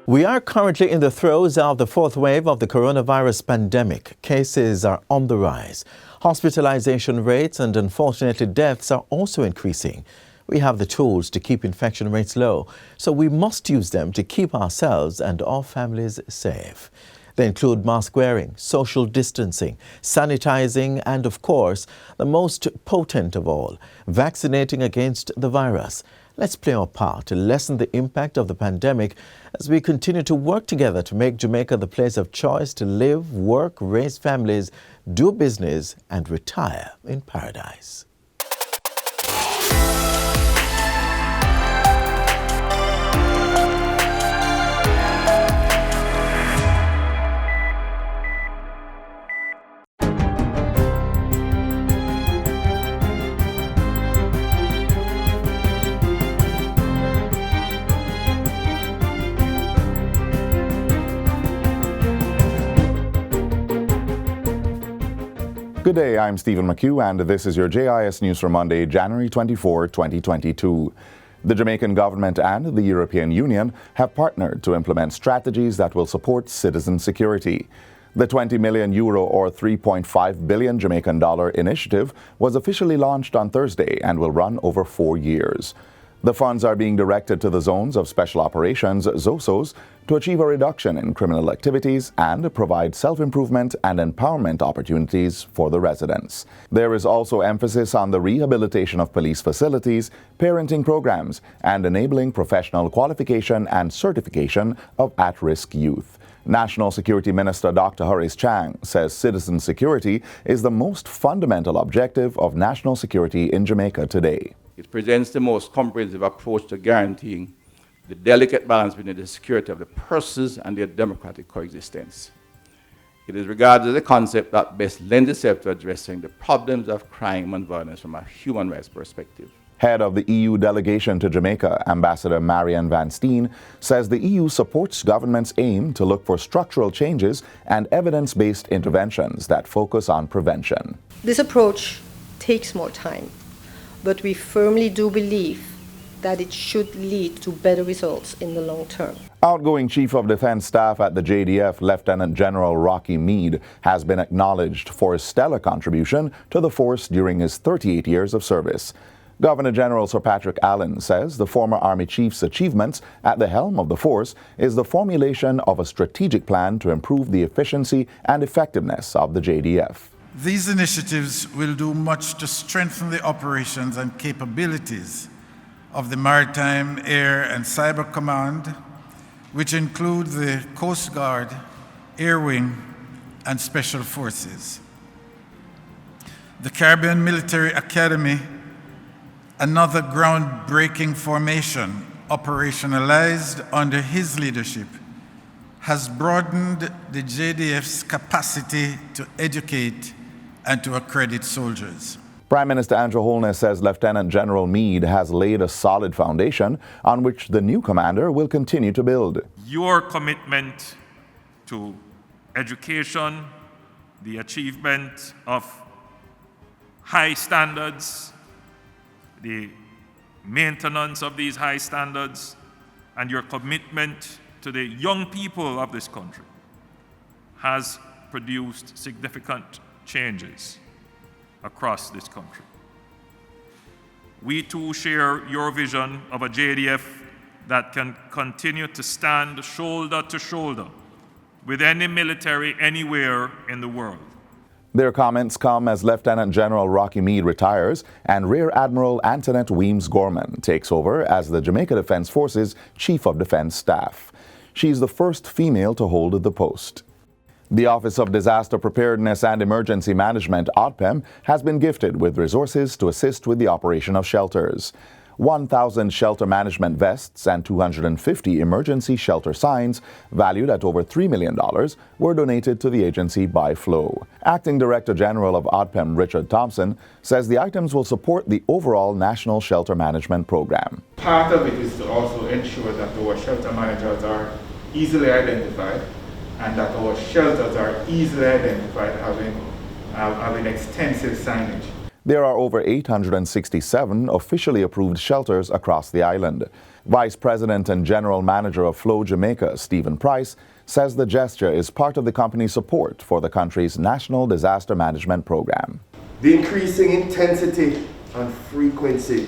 We are currently in the throes of the fourth wave of the coronavirus pandemic. Cases are on the rise. Hospitalization rates and unfortunately deaths are also increasing. We have the tools to keep infection rates low, so we must use them to keep ourselves and our families safe. They include mask wearing, social distancing, sanitizing, and of course, the most potent of all, vaccinating against the virus. Let's play our part to lessen the impact of the pandemic as we continue to work together to make Jamaica the place of choice to live, work, raise families, do business, and retire in paradise. Good day, I'm Stephen McHugh, and this is your JIS News for Monday, January 24, 2022. The Jamaican government and the European Union have partnered to implement strategies that will support citizen security. The €20 million or $3.5 billion Jamaican dollar initiative was officially launched on Thursday and will run over 4 years. The funds are being directed to the Zones of Special Operations, ZOSOs, to achieve a reduction in criminal activities and provide self-improvement and empowerment opportunities for the residents. There is also emphasis on the rehabilitation of police facilities, parenting programs, and enabling professional qualification and certification of at-risk youth. National Security Minister Dr. Horace Chang says citizen security is the most fundamental objective of national security in Jamaica today. It presents the most comprehensive approach to guaranteeing the delicate balance between the security of the persons and their democratic coexistence. It is regarded as a concept that best lends itself to addressing the problems of crime and violence from a human rights perspective. Head of the EU delegation to Jamaica, Ambassador Marianne Van Steen, says the EU supports government's aim to look for structural changes and evidence-based interventions that focus on prevention. This approach takes more time, but we firmly do believe that it should lead to better results in the long term. Outgoing Chief of Defense Staff at the JDF, Lieutenant General Rocky Meade, has been acknowledged for his stellar contribution to the force during his 38 years of service. Governor General Sir Patrick Allen says the former Army Chief's achievements at the helm of the force is the formulation of a strategic plan to improve the efficiency and effectiveness of the JDF. These initiatives will do much to strengthen the operations and capabilities of the Maritime, Air, and Cyber Command, which include the Coast Guard, Air Wing, and Special Forces. The Caribbean Military Academy, another groundbreaking formation operationalized under his leadership, has broadened the JDF's capacity to educate and to accredit soldiers. Prime Minister Andrew Holness says Lieutenant General Meade has laid a solid foundation on which the new commander will continue to build. Your commitment to education, the achievement of high standards, the maintenance of these high standards, and your commitment to the young people of this country has produced significant changes across this country. We too share your vision of a JDF that can continue to stand shoulder to shoulder with any military anywhere in the world. Their comments come as Lieutenant General Rocky Meade retires and Rear Admiral Antoinette Weems-Gorman takes over as the Jamaica Defense Forces Chief of Defense Staff. She's the first female to hold the post. The Office of Disaster Preparedness and Emergency Management, ODPEM, has been gifted with resources to assist with the operation of shelters. 1,000 shelter management vests and 250 emergency shelter signs, valued at over $3 million, were donated to the agency by Flow. Acting Director General of ODPEM, Richard Thompson, says the items will support the overall National Shelter Management Program. Part of it is to also ensure that our shelter managers are easily identified and that our shelters are easily identified having extensive signage. There are over 867 officially approved shelters across the island. Vice President and General Manager of Flow Jamaica, Stephen Price, says the gesture is part of the company's support for the country's National Disaster Management Program. The increasing intensity and frequency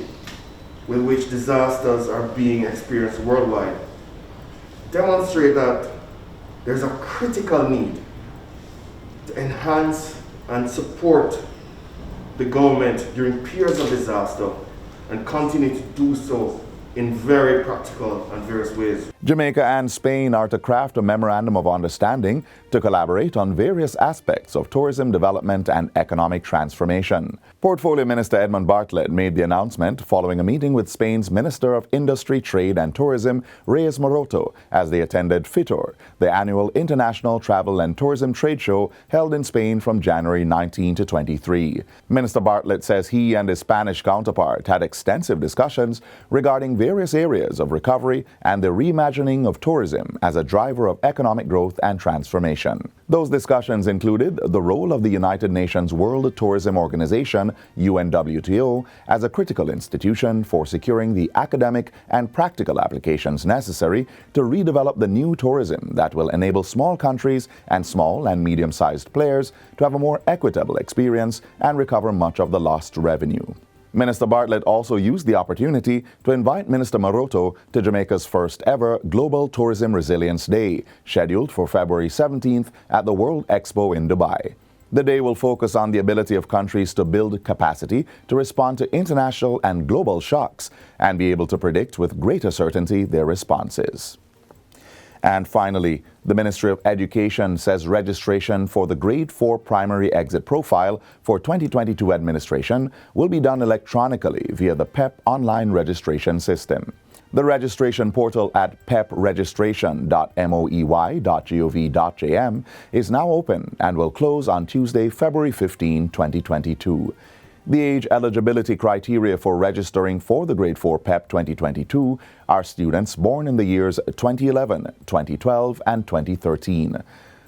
with which disasters are being experienced worldwide demonstrate that there's a critical need to enhance and support the government during periods of disaster and continue to do so in very practical and various ways. Jamaica and Spain are to craft a memorandum of understanding to collaborate on various aspects of tourism development and economic transformation. Portfolio Minister Edmund Bartlett made the announcement following a meeting with Spain's Minister of Industry, Trade and Tourism, Reyes Maroto, as they attended FITUR, the annual international travel and tourism trade show held in Spain from January 19 to 23. Minister Bartlett says he and his Spanish counterpart had extensive discussions regarding various areas of recovery and the reimagining of tourism as a driver of economic growth and transformation. Those discussions included the role of the United Nations World Tourism Organization, UNWTO, as a critical institution for securing the academic and practical applications necessary to redevelop the new tourism that will enable small countries and small and medium-sized players to have a more equitable experience and recover much of the lost revenue. Minister Bartlett also used the opportunity to invite Minister Maroto to Jamaica's first ever Global Tourism Resilience Day, scheduled for February 17th at the World Expo in Dubai. The day will focus on the ability of countries to build capacity to respond to international and global shocks and be able to predict with greater certainty their responses. And finally, the Ministry of Education says registration for the Grade 4 Primary Exit Profile for 2022 administration will be done electronically via the PEP online registration system. The registration portal at pepregistration.moey.gov.jm is now open and will close on Tuesday, February 15, 2022. The age eligibility criteria for registering for the Grade 4 PEP 2022 are students born in the years 2011, 2012, and 2013.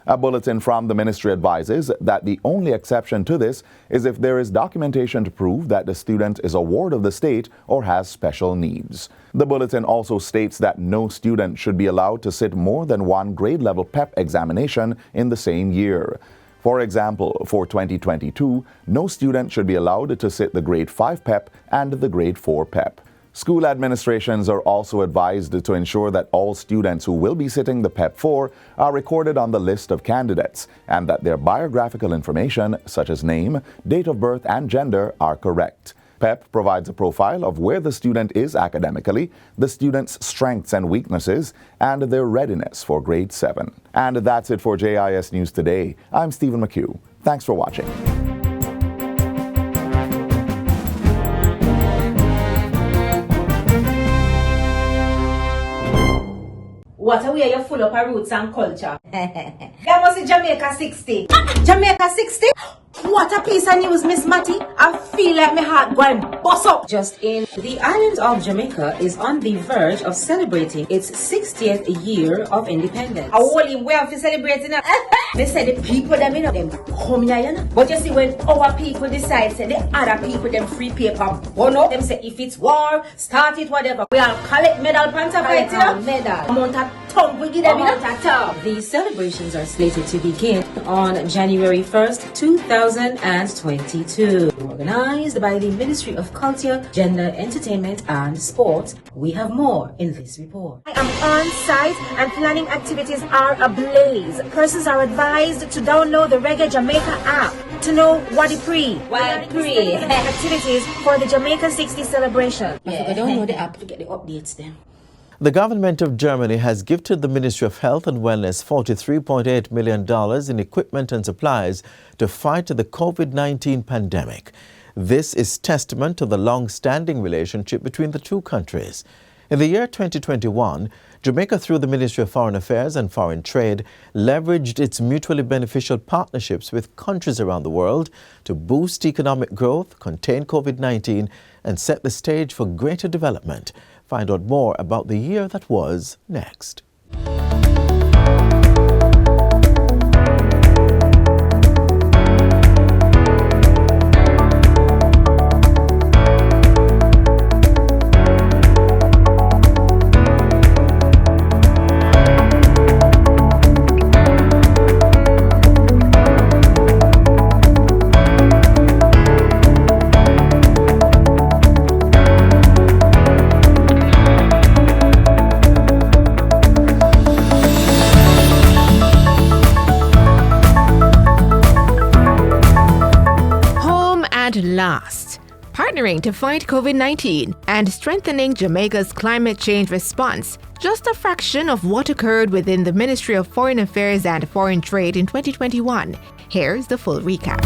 A bulletin from the ministry advises that the only exception to this is if there is documentation to prove that the student is a ward of the state or has special needs. The bulletin also states that no student should be allowed to sit more than one grade-level PEP examination in the same year. For example, for 2022, no student should be allowed to sit the Grade 5 PEP and the Grade 4 PEP. School administrations are also advised to ensure that all students who will be sitting the PEP 4 are recorded on the list of candidates and that their biographical information, such as name, date of birth, and gender, are correct. PEP provides a profile of where the student is academically, the student's strengths and weaknesses, and their readiness for Grade 7. And that's it for JIS News Today. I'm Stephen McHugh. Thanks for watching. What a way you're full of our roots and culture. That was in Jamaica 60. Jamaica 60? What a piece of news, Miss Matty. I feel like my heart going bust up. Just in, the island of Jamaica is on the verge of celebrating its 60th year of independence. I only way of celebrating it. They say the people them in them come here, you know. But you see when our people decide, say the other people them free paper, burn up, them say if it's war, start it, whatever. We all collect medal pants of it, you know. Medal. Amount of tongue we give them, you know. The celebrations are slated to begin on January 1st, 2022. Organized by the Ministry of Culture, Gender, Entertainment and Sport. We have more in this report. I am on site and planning activities are ablaze. Persons are advised to download the Reggae Jamaica app to know what it pre. Activities for the Jamaica 60 celebration. I forgot to download the app to get the updates then. The government of Germany has gifted the Ministry of Health and Wellness $43.8 million in equipment and supplies to fight the COVID-19 pandemic. This is testament to the long-standing relationship between the two countries. In the year 2021, Jamaica, through the Ministry of Foreign Affairs and Foreign Trade, leveraged its mutually beneficial partnerships with countries around the world to boost economic growth, contain COVID-19, and set the stage for greater development. Find out more about the year that was next. partnering to fight COVID-19 and strengthening Jamaica's climate change response, just a fraction of what occurred within the Ministry of Foreign Affairs and Foreign Trade in 2021. Here's the full recap.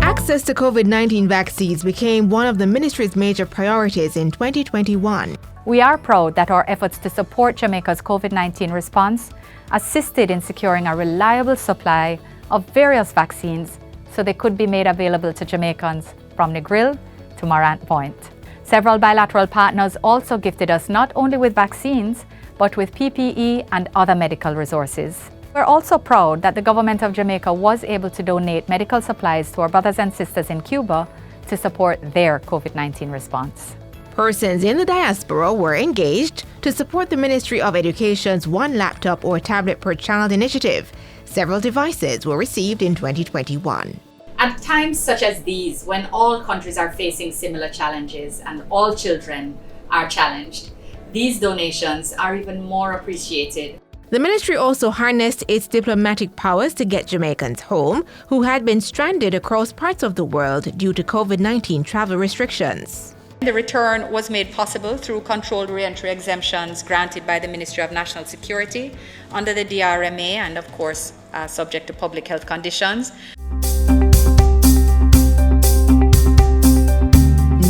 Access to COVID-19 vaccines became one of the ministry's major priorities in 2021. We are proud that our efforts to support Jamaica's COVID-19 response assisted in securing a reliable supply of various vaccines so they could be made available to Jamaicans from Negril to Morant Point. Several bilateral partners also gifted us not only with vaccines, but with PPE and other medical resources. We're also proud that the government of Jamaica was able to donate medical supplies to our brothers and sisters in Cuba to support their COVID-19 response. Persons in the diaspora were engaged to support the Ministry of Education's One Laptop or Tablet per Child initiative. Several devices were received in 2021. At times such as these, when all countries are facing similar challenges and all children are challenged, these donations are even more appreciated. The ministry also harnessed its diplomatic powers to get Jamaicans home who had been stranded across parts of the world due to COVID-19 travel restrictions. The return was made possible through controlled re-entry exemptions granted by the Ministry of National Security under the DRMA and, of course, subject to public health conditions.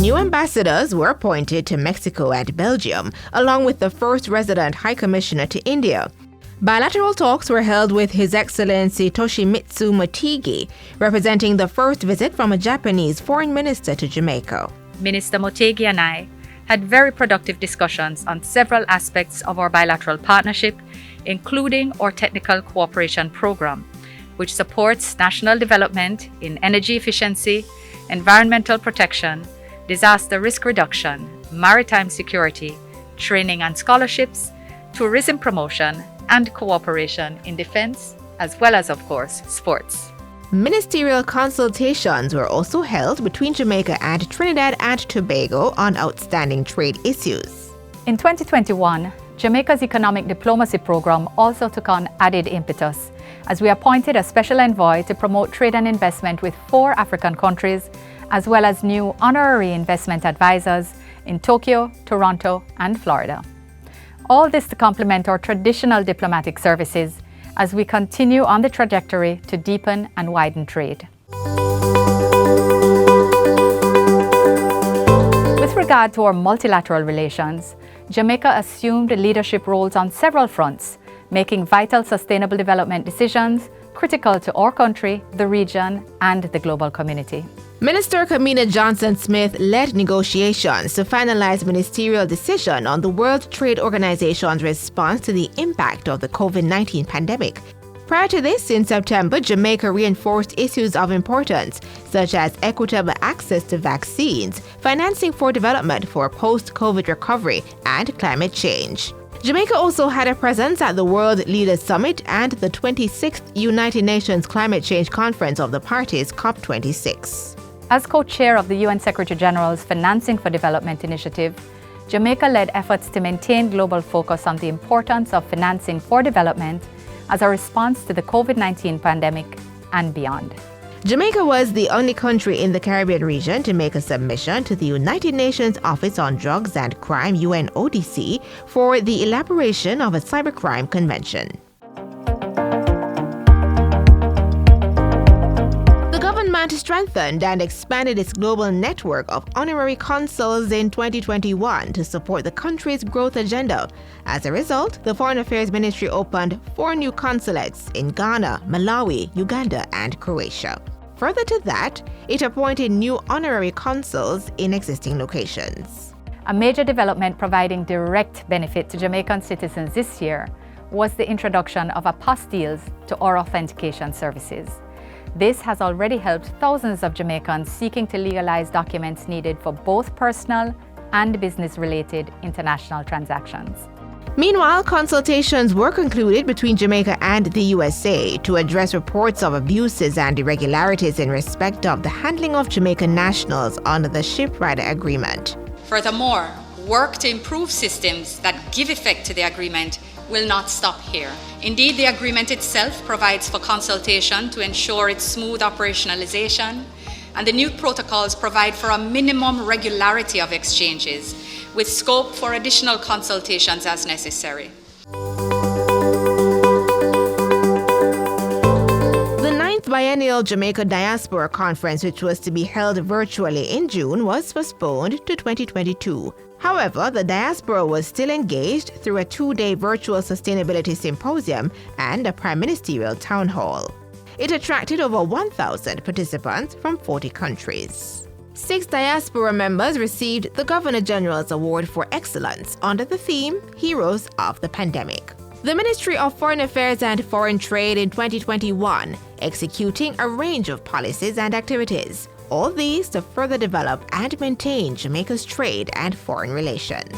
New ambassadors were appointed to Mexico and Belgium, along with the first resident High Commissioner to India. Bilateral talks were held with His Excellency Toshimitsu Motegi, representing the first visit from a Japanese foreign minister to Jamaica. Minister Motegi and I had very productive discussions on several aspects of our bilateral partnership, including our technical cooperation program, which supports national development in energy efficiency, environmental protection, disaster risk reduction, maritime security, training and scholarships, tourism promotion, and cooperation in defense, as well as, of course, sports. Ministerial consultations were also held between Jamaica and Trinidad and Tobago on outstanding trade issues. In 2021, Jamaica's economic diplomacy program also took on added impetus as we appointed a special envoy to promote trade and investment with 4 African countries, as well as new honorary investment advisors in Tokyo, Toronto, and Florida. All this to complement our traditional diplomatic services as we continue on the trajectory to deepen and widen trade. With regard to our multilateral relations, Jamaica assumed leadership roles on several fronts, making vital sustainable development decisions critical to our country, the region, and the global community. Minister Kamina Johnson-Smith led negotiations to finalize ministerial decision on the World Trade Organization's response to the impact of the COVID-19 pandemic. Prior to this, in September, Jamaica reinforced issues of importance, such as equitable access to vaccines, financing for development for post-COVID recovery, and climate change. Jamaica also had a presence at the World Leaders Summit and the 26th United Nations Climate Change Conference of the Parties, COP26. As co-chair of the UN Secretary-General's Financing for Development initiative, Jamaica led efforts to maintain global focus on the importance of financing for development as a response to the COVID-19 pandemic and beyond. Jamaica was the only country in the Caribbean region to make a submission to the United Nations Office on Drugs and Crime UNODC for the elaboration of a cybercrime convention. The government strengthened and expanded its global network of honorary consuls in 2021 to support the country's growth agenda. As a result, the Foreign Affairs Ministry opened 4 new consulates in Ghana, Malawi, Uganda, and Croatia. Further to that, it appointed new honorary consuls in existing locations. A major development providing direct benefit to Jamaican citizens this year was the introduction of apostilles to our authentication services. This has already helped thousands of Jamaicans seeking to legalize documents needed for both personal and business-related international transactions. Meanwhile, consultations were concluded between Jamaica and the USA to address reports of abuses and irregularities in respect of the handling of Jamaican nationals under the Ship-Rider Agreement. Furthermore, work to improve systems that give effect to the agreement will not stop here. Indeed, the agreement itself provides for consultation to ensure its smooth operationalization, And the new protocols provide for a minimum regularity of exchanges, with scope for additional consultations as necessary. The 9th Biennial Jamaica Diaspora Conference, which was to be held virtually in June, was postponed to 2022. However, the diaspora was still engaged through a 2-day virtual sustainability symposium and a prime ministerial town hall. It attracted over 1,000 participants from 40 countries. 6 diaspora members received the Governor General's Award for Excellence under the theme Heroes of the Pandemic. The Ministry of Foreign Affairs and Foreign Trade in 2021 executing a range of policies and activities, all these to further develop and maintain Jamaica's trade and foreign relations.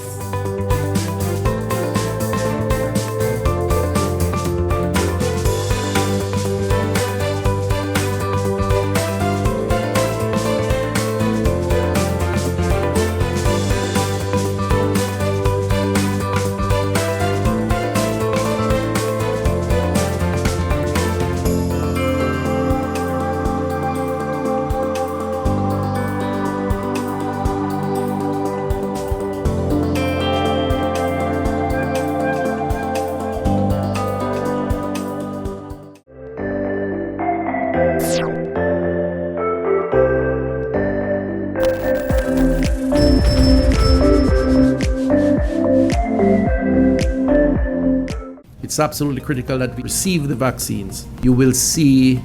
It's absolutely critical that we receive the vaccines. You will see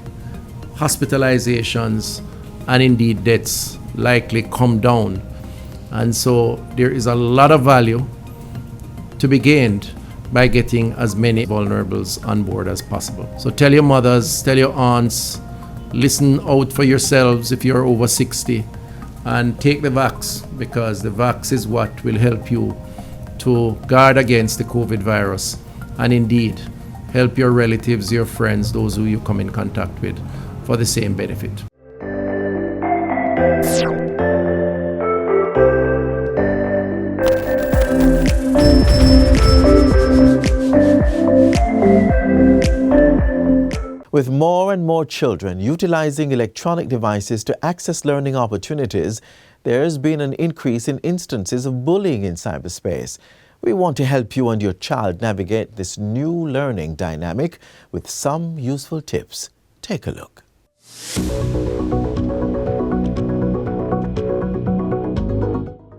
hospitalizations and indeed deaths likely come down. And so there is a lot of value to be gained by getting as many vulnerables on board as possible. So tell your mothers, tell your aunts, listen out for yourselves if you're over 60, and take the vax, because the vax is what will help you to guard against the COVID virus, and indeed help your relatives, your friends, those who you come in contact with, for the same benefit. With more and more children utilizing electronic devices to access learning opportunities, there's been an increase in instances of bullying in cyberspace. We want to help you and your child navigate this new learning dynamic with some useful tips. Take a look.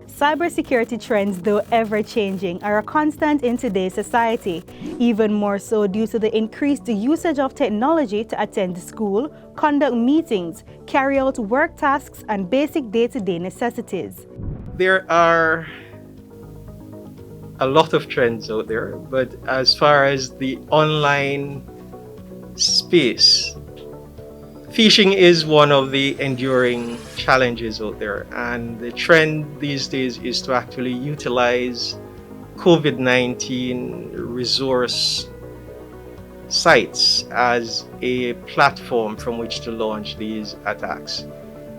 Cybersecurity trends, though ever-changing, are a constant in today's society, even more so due to the increased usage of technology to attend school, conduct meetings, carry out work tasks, and basic day-to-day necessities. There are a lot of trends out there, but as far as the online space, phishing is one of the enduring challenges out there, and the trend these days is to actually utilize COVID-19 resource sites as a platform from which to launch these attacks.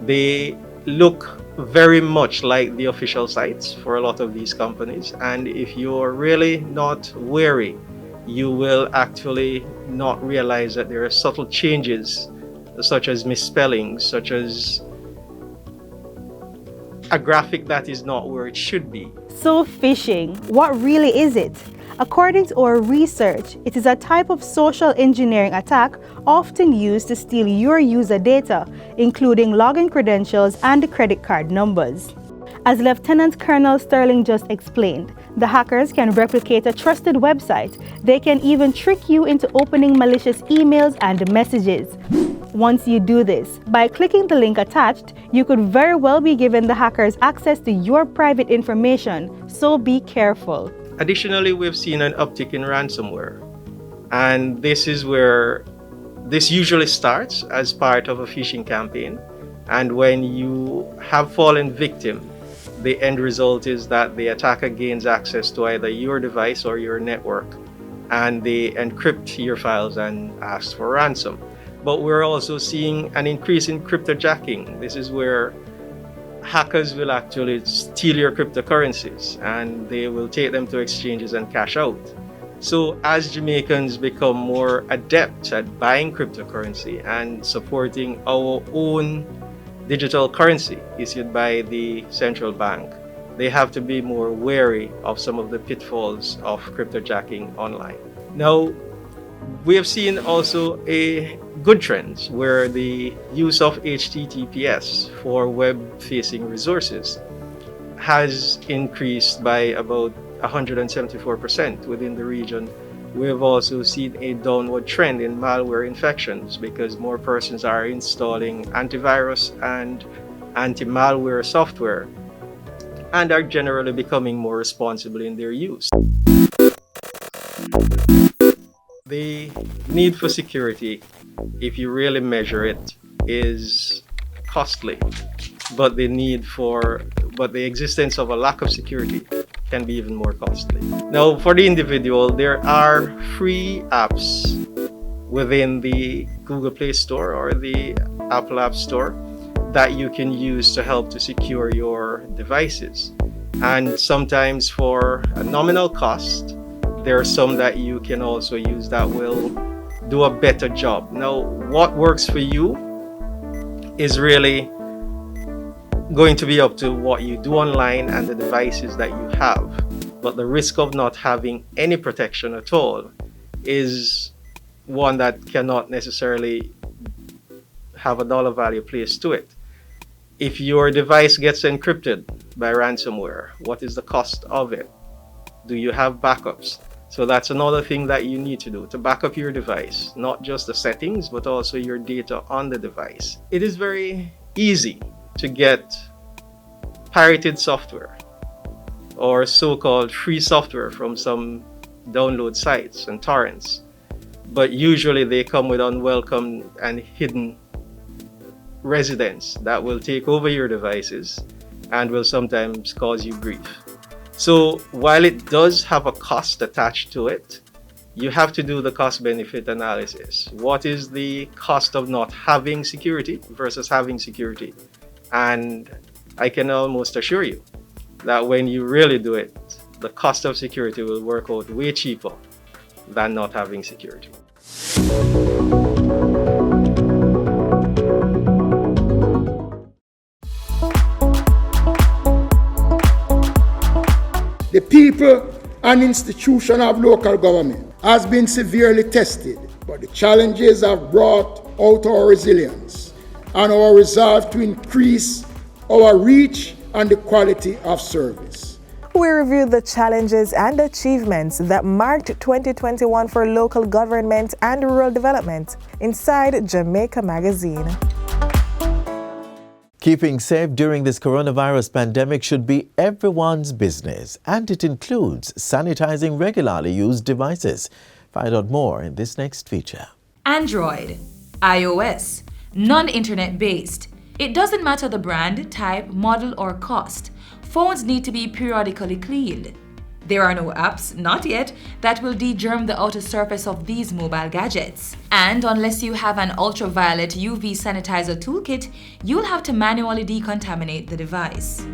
They look very much like the official sites for a lot of these companies, and if you're really not wary, you will actually not realize that there are subtle changes, such as misspellings, such as a graphic that is not where it should be. So phishing, what really is it? According to our research, it is a type of social engineering attack often used to steal your user data, including login credentials and credit card numbers. As Lieutenant Colonel Sterling just explained, the hackers can replicate a trusted website. They can even trick you into opening malicious emails and messages. Once you do this, by clicking the link attached, you could very well be giving the hackers access to your private information, so be careful. Additionally, we've seen an uptick in ransomware, and this is where this usually starts as part of a phishing campaign, and when you have fallen victim, the end result is that the attacker gains access to either your device or your network, and they encrypt your files and ask for ransom. But we're also seeing an increase in cryptojacking. This is where hackers will actually steal your cryptocurrencies and they will take them to exchanges and cash out. So as Jamaicans become more adept at buying cryptocurrency and supporting our own digital currency issued by the central bank, they have to be more wary of some of the pitfalls of cryptojacking online. Now, we have seen also a good trends where the use of HTTPS for web-facing resources has increased by about 174% within the region. We have also seen a downward trend in malware infections because more persons are installing antivirus and anti-malware software and are generally becoming more responsible in their use. The need for security, if you really measure it, is costly, but the existence of a lack of security can be even more costly. Now, for the individual, there are free apps within the Google Play Store or the Apple App Store that you can use to help to secure your devices. And sometimes for a nominal cost, there are some that you can also use that will do a better job. Now, what works for you is really going to be up to what you do online and the devices that you have. But the risk of not having any protection at all is one that cannot necessarily have a dollar value placed to it. If your device gets encrypted by ransomware, what is the cost of it? Do you have backups? So that's another thing that you need to do, to back up your device, not just the settings, but also your data on the device. It is very easy to get pirated software or so-called free software from some download sites and torrents, but usually they come with unwelcome and hidden residents that will take over your devices and will sometimes cause you grief. So while it does have a cost attached to it, you have to do the cost-benefit analysis. What is the cost of not having security versus having security? And I can almost assure you that when you really do it, the cost of security will work out way cheaper than not having security. The people and institution of local government has been severely tested, but the challenges have brought out our resilience and our resolve to increase our reach and the quality of service. We reviewed the challenges and achievements that marked 2021 for local government and rural development inside Jamaica Magazine. Keeping safe during this coronavirus pandemic should be everyone's business, and it includes sanitizing regularly used devices. Find out more in this next feature. Android, iOS, non-internet based. It doesn't matter the brand, type, model, or cost. Phones need to be periodically cleaned. There are no apps, not yet, that will de-germ the outer surface of these mobile gadgets. And unless you have an ultraviolet UV sanitizer toolkit, you'll have to manually decontaminate the device.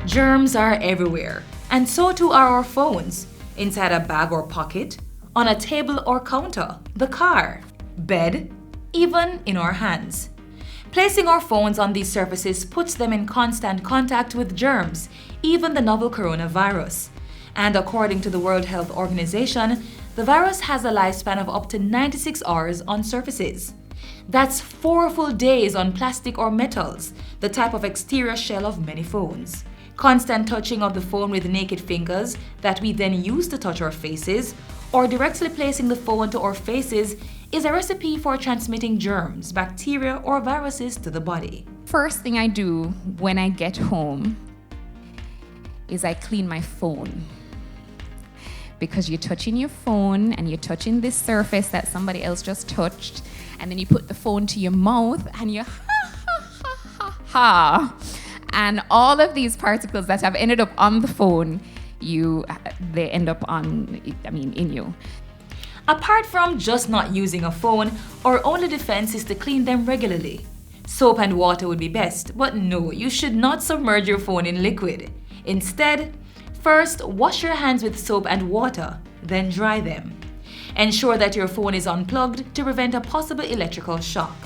Germs are everywhere, and so too are our phones, inside a bag or pocket, on a table or counter, the car, bed, even in our hands. Placing our phones on these surfaces puts them in constant contact with germs, even the novel coronavirus. And according to the World Health Organization, the virus has a lifespan of up to 96 hours on surfaces. That's 4 full days on plastic or metals, the type of exterior shell of many phones. Constant touching of the phone with naked fingers that we then use to touch our faces, or directly placing the phone to our faces is a recipe for transmitting germs, bacteria, or viruses to the body. First thing I do when I get home is I clean my phone. Because you're touching your phone and you're touching this surface that somebody else just touched, and then you put the phone to your mouth and you ha. And all of these particles that have ended up on the phone, they end up in you. Apart from just not using a phone, our only defense is to clean them regularly. Soap and water would be best, but no, you should not submerge your phone in liquid. Instead, first wash your hands with soap and water, then dry them. Ensure that your phone is unplugged to prevent a possible electrical shock.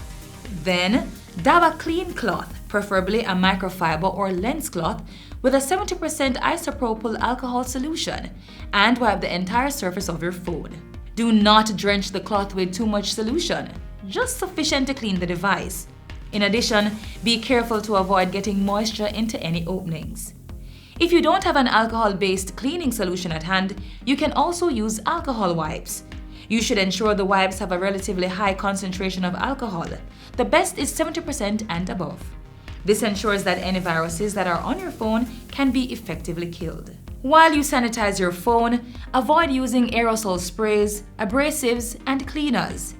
Then, dab a clean cloth, preferably a microfiber or lens cloth, with a 70% isopropyl alcohol solution and wipe the entire surface of your phone. Do not drench the cloth with too much solution, just sufficient to clean the device. In addition, be careful to avoid getting moisture into any openings. If you don't have an alcohol-based cleaning solution at hand, you can also use alcohol wipes. You should ensure the wipes have a relatively high concentration of alcohol. The best is 70% and above. This ensures that any viruses that are on your phone can be effectively killed. While you sanitize your phone, avoid using aerosol sprays, abrasives, and cleaners.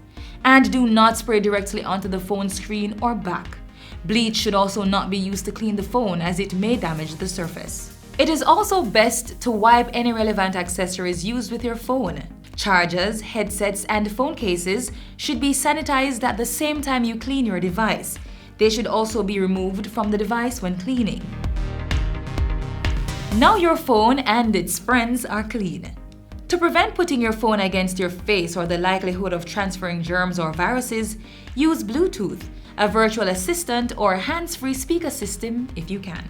And do not spray directly onto the phone screen or back. Bleach should also not be used to clean the phone as it may damage the surface. It is also best to wipe any relevant accessories used with your phone. Chargers, headsets, and phone cases should be sanitized at the same time you clean your device. They should also be removed from the device when cleaning. Now your phone and its friends are clean. To prevent putting your phone against your face or the likelihood of transferring germs or viruses, use Bluetooth, a virtual assistant or hands-free speaker system if you can.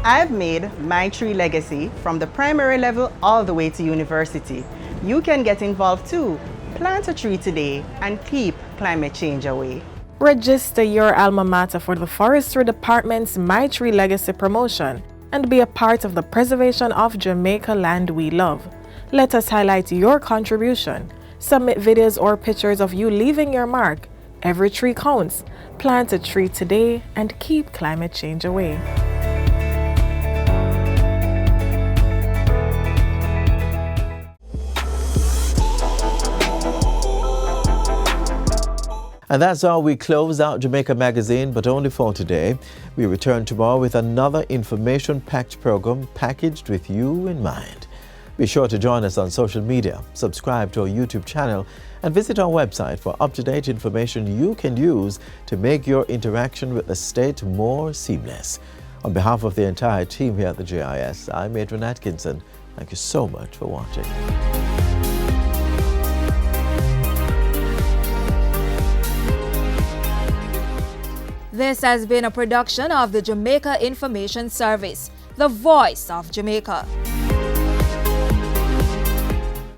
I've made my tree legacy from the primary level all the way to university. You can get involved too. Plant a tree today and keep climate change away. Register your alma mater for the Forestry Department's My Tree Legacy promotion and be a part of the preservation of Jamaica land we love. Let us highlight your contribution. Submit videos or pictures of you leaving your mark. Every tree counts. Plant a tree today and keep climate change away. And that's how we close out Jamaica Magazine, but only for today. We return tomorrow with another information-packed program packaged with you in mind. Be sure to join us on social media, subscribe to our YouTube channel, and visit our website for up-to-date information you can use to make your interaction with the state more seamless. On behalf of the entire team here at the JIS, I'm Adrian Atkinson. Thank you so much for watching. This has been a production of the Jamaica Information Service, the voice of Jamaica.